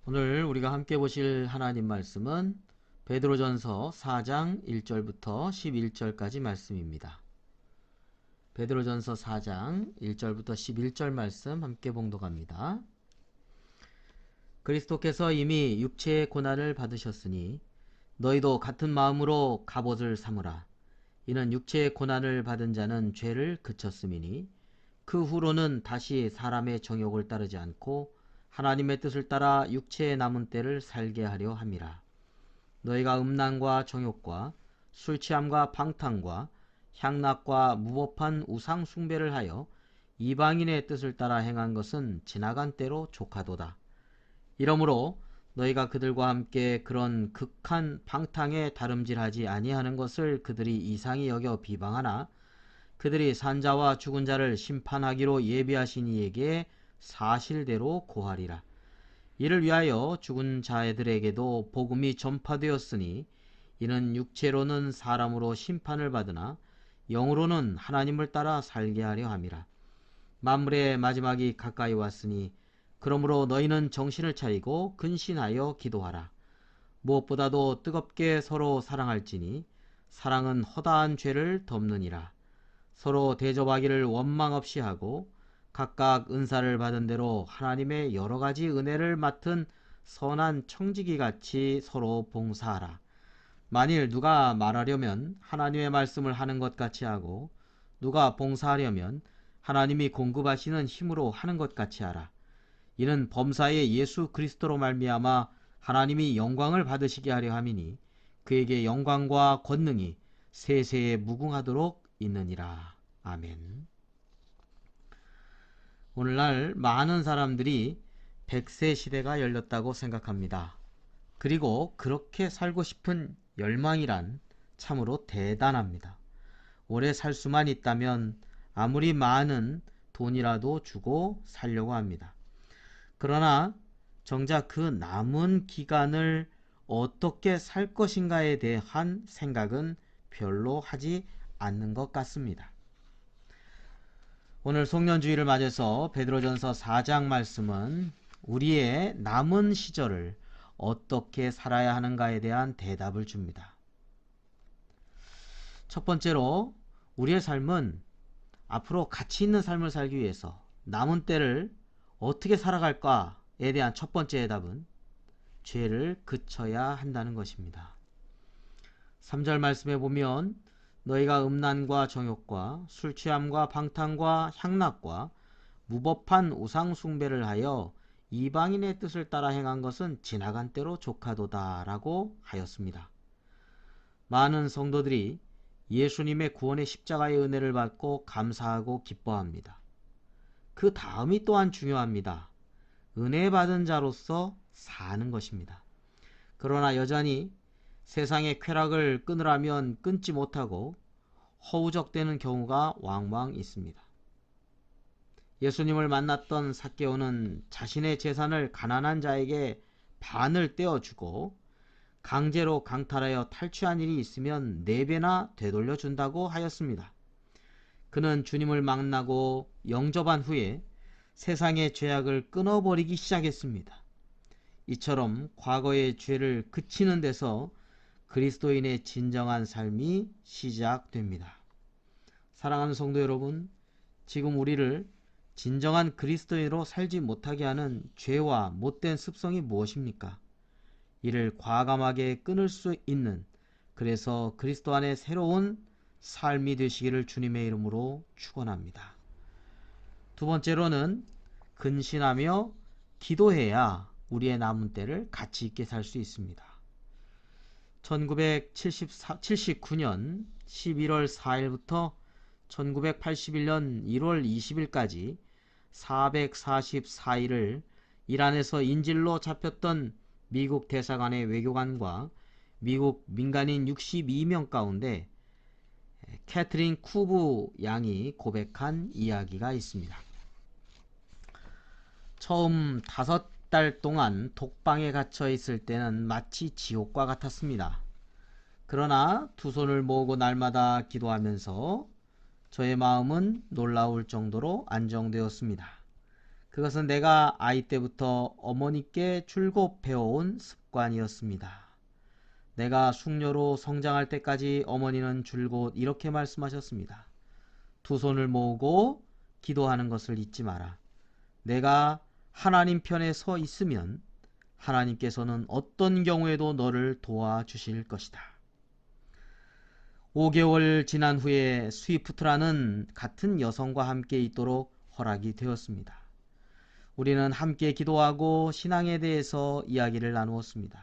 오늘 우리가 함께 보실 하나님 말씀은 베드로전서 4장 1절부터 11절까지 말씀입니다. 베드로전서 4장 1절부터 11절 말씀 함께 봉독합니다. 그리스도께서 이미 육체의 고난을 받으셨으니 너희도 같은 마음으로 갑옷을 삼으라. 이는 육체의 고난을 받은 자는 죄를 그쳤음이니 그 후로는 다시 사람의 정욕을 따르지 않고 하나님의 뜻을 따라 육체의 남은 때를 살게 하려 함이라. 너희가 음란과 정욕과 술취함과 방탕과 향락과 무법한 우상 숭배를 하여 이방인의 뜻을 따라 행한 것은 지나간 때로 족하도다. 이러므로 너희가 그들과 함께 그런 극한 방탕에 다름질하지 아니하는 것을 그들이 이상히 여겨 비방하나 그들이 산자와 죽은 자를 심판하기로 예비하신 이에게 사실대로 고하리라. 이를 위하여 죽은 자들에게도 복음이 전파되었으니 이는 육체로는 사람으로 심판을 받으나 영으로는 하나님을 따라 살게 하려 함이라. 만물의 마지막이 가까이 왔으니 그러므로 너희는 정신을 차리고 근신하여 기도하라. 무엇보다도 뜨겁게 서로 사랑할지니 사랑은 허다한 죄를 덮느니라. 서로 대접하기를 원망 없이 하고 각각 은사를 받은 대로 하나님의 여러 가지 은혜를 맡은 선한 청지기 같이 서로 봉사하라. 만일 누가 말하려면 하나님의 말씀을 하는 것 같이 하고 누가 봉사하려면 하나님이 공급하시는 힘으로 하는 것 같이 하라. 이는 범사의 예수 그리스도로 말미암아 하나님이 영광을 받으시게 하려 함이니 그에게 영광과 권능이 세세에 무궁하도록 있느니라. 아멘. 오늘날 많은 사람들이 100세 시대가 열렸다고 생각합니다. 그리고 그렇게 살고 싶은 열망이란 참으로 대단합니다. 오래 살 수만 있다면 아무리 많은 돈이라도 주고 살려고 합니다. 그러나 정작 그 남은 기간을 어떻게 살 것인가에 대한 생각은 별로 하지 않는 것 같습니다. 오늘 송년주의를 맞아서 베드로전서 4장 말씀은 우리의 남은 시절을 어떻게 살아야 하는가에 대한 대답을 줍니다. 첫 번째로 우리의 삶은 앞으로 가치 있는 삶을 살기 위해서 남은 때를 어떻게 살아갈까에 대한 첫 번째 대답은 죄를 그쳐야 한다는 것입니다. 3절 말씀에 보면 너희가 음란과 정욕과 술취함과 방탕과 향락과 무법한 우상 숭배를 하여 이방인의 뜻을 따라 행한 것은 지나간 때로 족하도다 라고 하였습니다. 많은 성도들이 예수님의 구원의 십자가의 은혜를 받고 감사하고 기뻐합니다. 그 다음이 또한 중요합니다. 은혜 받은 자로서 사는 것입니다. 그러나 여전히 세상의 쾌락을 끊으라면 끊지 못하고 허우적대는 경우가 왕왕 있습니다. 예수님을 만났던 삭개오는 자신의 재산을 가난한 자에게 반을 떼어주고 강제로 강탈하여 탈취한 일이 있으면 4배나 되돌려 준다고 하였습니다. 그는 주님을 만나고 영접한 후에 세상의 죄악을 끊어버리기 시작했습니다. 이처럼 과거의 죄를 그치는 데서 그리스도인의 진정한 삶이 시작됩니다. 사랑하는 성도 여러분, 지금 우리를 진정한 그리스도인으로 살지 못하게 하는 죄와 못된 습성이 무엇입니까? 이를 과감하게 끊을 수 있는, 그래서 그리스도 안에 새로운 삶이 되시기를 주님의 이름으로 축원합니다. 두 번째로는 근신하며 기도해야 우리의 남은 때를 가치 있게 살 수 있습니다. 1979년 11월 4일부터 1981년 1월 20일까지 444일을 이란에서 인질로 잡혔던 미국 대사관의 외교관과 미국 민간인 62명 가운데 캐트린 쿠브 양이 고백한 이야기가 있습니다. 처음 5달 동안 독방에 갇혀 있을 때는 마치 지옥과 같았습니다. 그러나 두 손을 모으고 날마다 기도하면서 저의 마음은 놀라울 정도로 안정되었습니다. 그것은 내가 아이 때부터 어머니께 줄곧 배워온 습관이었습니다. 내가 숙녀로 성장할 때까지 어머니는 줄곧 이렇게 말씀하셨습니다. 두 손을 모으고 기도하는 것을 잊지 마라. 내가 하나님 편에 서 있으면 하나님께서는 어떤 경우에도 너를 도와주실 것이다. 5개월 지난 후에 스위프트라는 같은 여성과 함께 있도록 허락이 되었습니다. 우리는 함께 기도하고 신앙에 대해서 이야기를 나누었습니다.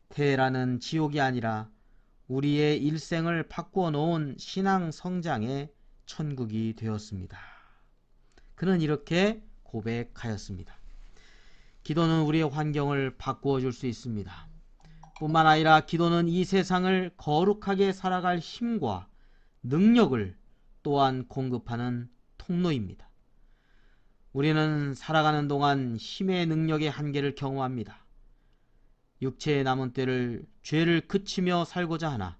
태라는 지옥이 아니라 우리의 일생을 바꾸어 놓은 신앙 성장의 천국이 되었습니다. 그는 이렇게 고백하였습니다. 기도는 우리의 환경을 바꾸어 줄 수 있습니다. 뿐만 아니라 기도는 이 세상을 거룩하게 살아갈 힘과 능력을 또한 공급하는 통로입니다. 우리는 살아가는 동안 힘의 능력의 한계를 경험합니다. 육체의 남은 때를 죄를 그치며 살고자 하나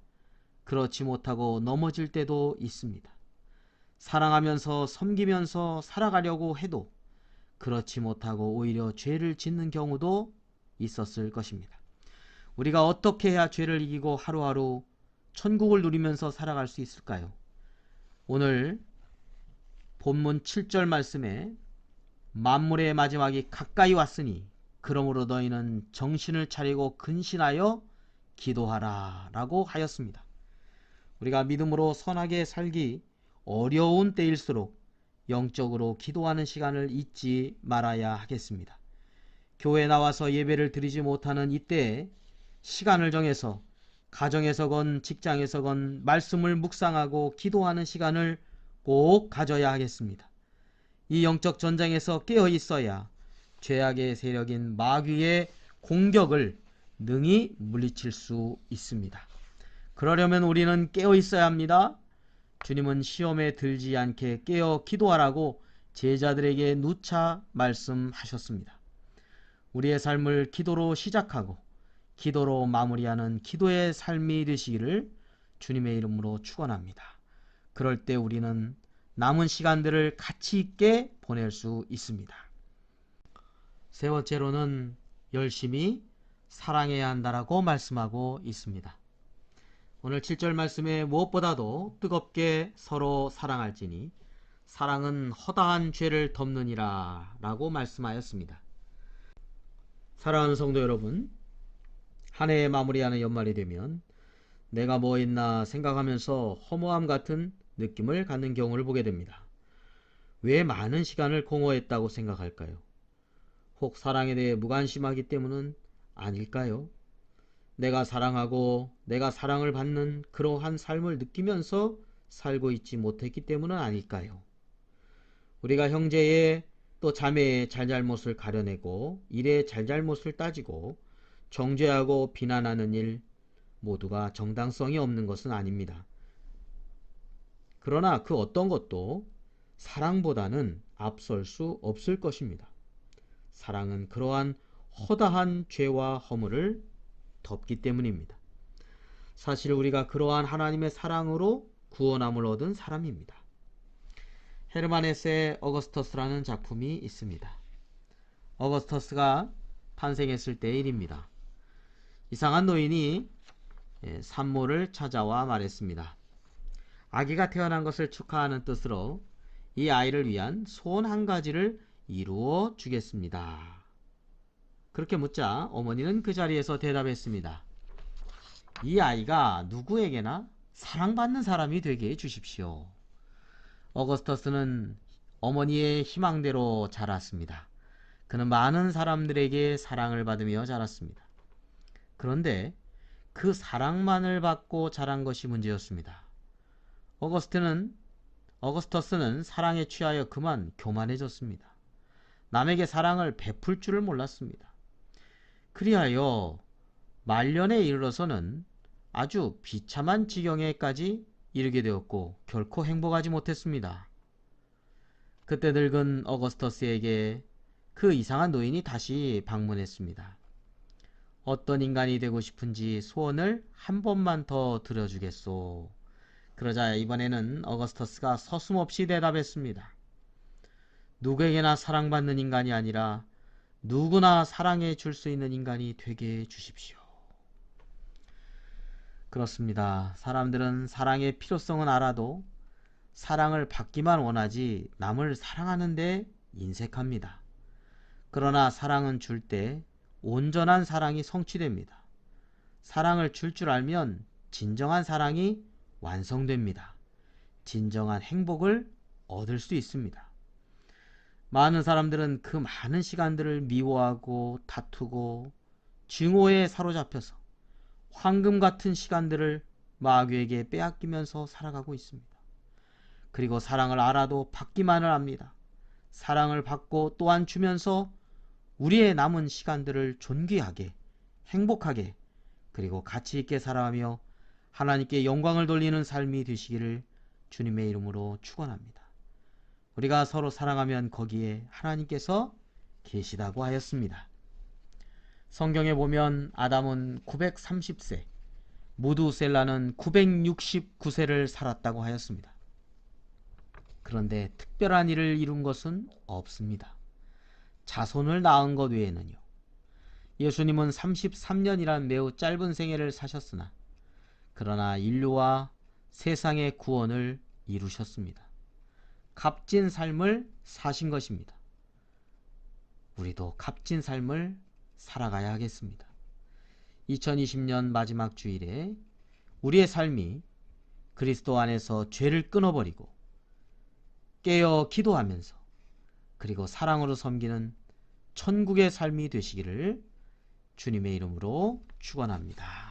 그렇지 못하고 넘어질 때도 있습니다. 사랑하면서 섬기면서 살아가려고 해도 그렇지 못하고 오히려 죄를 짓는 경우도 있었을 것입니다. 우리가 어떻게 해야 죄를 이기고 하루하루 천국을 누리면서 살아갈 수 있을까요? 오늘 본문 7절 말씀에 만물의 마지막이 가까이 왔으니 그러므로 너희는 정신을 차리고 근신하여 기도하라 라고 하였습니다. 우리가 믿음으로 선하게 살기 어려운 때일수록 영적으로 기도하는 시간을 잊지 말아야 하겠습니다. 교회에 나와서 예배를 드리지 못하는 이때에 시간을 정해서 가정에서건 직장에서건 말씀을 묵상하고 기도하는 시간을 꼭 가져야 하겠습니다. 이 영적 전쟁에서 깨어 있어야 죄악의 세력인 마귀의 공격을 능히 물리칠 수 있습니다. 그러려면 우리는 깨어 있어야 합니다. 주님은 시험에 들지 않게 깨어 기도하라고 제자들에게 누차 말씀하셨습니다. 우리의 삶을 기도로 시작하고 기도로 마무리하는 기도의 삶이 되시기를 주님의 이름으로 축원합니다. 그럴 때 우리는 남은 시간들을 가치 있게 보낼 수 있습니다. 세 번째로는 열심히 사랑해야 한다라고 말씀하고 있습니다. 오늘 7절 말씀에 무엇보다도 뜨겁게 서로 사랑할지니 사랑은 허다한 죄를 덮느니라 라고 말씀하였습니다. 사랑하는 성도 여러분, 한 해에 마무리하는 연말이 되면 내가 뭐 했나 생각하면서 허무함 같은 느낌을 갖는 경우를 보게 됩니다. 왜 많은 시간을 공허했다고 생각할까요? 혹 사랑에 대해 무관심하기 때문은 아닐까요? 내가 사랑하고 내가 사랑을 받는 그러한 삶을 느끼면서 살고 있지 못했기 때문은 아닐까요? 우리가 형제의 또 자매의 잘잘못을 가려내고 일의 잘잘못을 따지고 정죄하고 비난하는 일 모두가 정당성이 없는 것은 아닙니다. 그러나 그 어떤 것도 사랑보다는 앞설 수 없을 것입니다. 사랑은 그러한 허다한 죄와 허물을 덮기 때문입니다. 사실 우리가 그러한 하나님의 사랑으로 구원함을 얻은 사람입니다. 헤르만 헤세의 어거스터스라는 작품이 있습니다. 어거스터스가 탄생했을 때의 일입니다. 이상한 노인이 산모를 찾아와 말했습니다. 아기가 태어난 것을 축하하는 뜻으로 이 아이를 위한 소원 한 가지를 이루어 주겠습니다. 그렇게 묻자 어머니는 그 자리에서 대답했습니다. 이 아이가 누구에게나 사랑받는 사람이 되게 해주십시오. 어거스터스는 어머니의 희망대로 자랐습니다. 그는 많은 사람들에게 사랑을 받으며 자랐습니다. 그런데 그 사랑만을 받고 자란 것이 문제였습니다. 어거스터스는 사랑에 취하여 그만 교만해졌습니다. 남에게 사랑을 베풀 줄을 몰랐습니다. 그리하여 말년에 이르러서는 아주 비참한 지경에까지 이르게 되었고 결코 행복하지 못했습니다. 그때 늙은 어거스터스에게 그 이상한 노인이 다시 방문했습니다. 어떤 인간이 되고 싶은지 소원을 한 번만 더 들어주겠소. 그러자 이번에는 어거스터스가 서슴없이 대답했습니다. 누구에게나 사랑받는 인간이 아니라 누구나 사랑해 줄 수 있는 인간이 되게 해 주십시오. 그렇습니다. 사람들은 사랑의 필요성은 알아도 사랑을 받기만 원하지 남을 사랑하는데 인색합니다. 그러나 사랑은 줄 때 온전한 사랑이 성취됩니다. 사랑을 줄 알면 진정한 사랑이 완성됩니다. 진정한 행복을 얻을 수 있습니다. 많은 사람들은 그 많은 시간들을 미워하고 다투고 증오에 사로잡혀서 황금 같은 시간들을 마귀에게 빼앗기면서 살아가고 있습니다. 그리고 사랑을 알아도 받기만을 합니다. 사랑을 받고 또한 주면서 우리의 남은 시간들을 존귀하게, 행복하게, 그리고 가치 있게 살아가며 하나님께 영광을 돌리는 삶이 되시기를 주님의 이름으로 축원합니다. 우리가 서로 사랑하면 거기에 하나님께서 계시다고 하였습니다. 성경에 보면 아담은 930세, 무두셀라는 969세를 살았다고 하였습니다. 그런데 특별한 일을 이룬 것은 없습니다. 자손을 낳은 것 외에는요. 예수님은 33년이란 매우 짧은 생애를 사셨으나 그러나 인류와 세상의 구원을 이루셨습니다. 값진 삶을 사신 것입니다. 우리도 값진 삶을 살아가야 하겠습니다. 2020년 마지막 주일에 우리의 삶이 그리스도 안에서 죄를 끊어버리고 깨어 기도하면서 그리고 사랑으로 섬기는 천국의 삶이 되시기를 주님의 이름으로 축원합니다.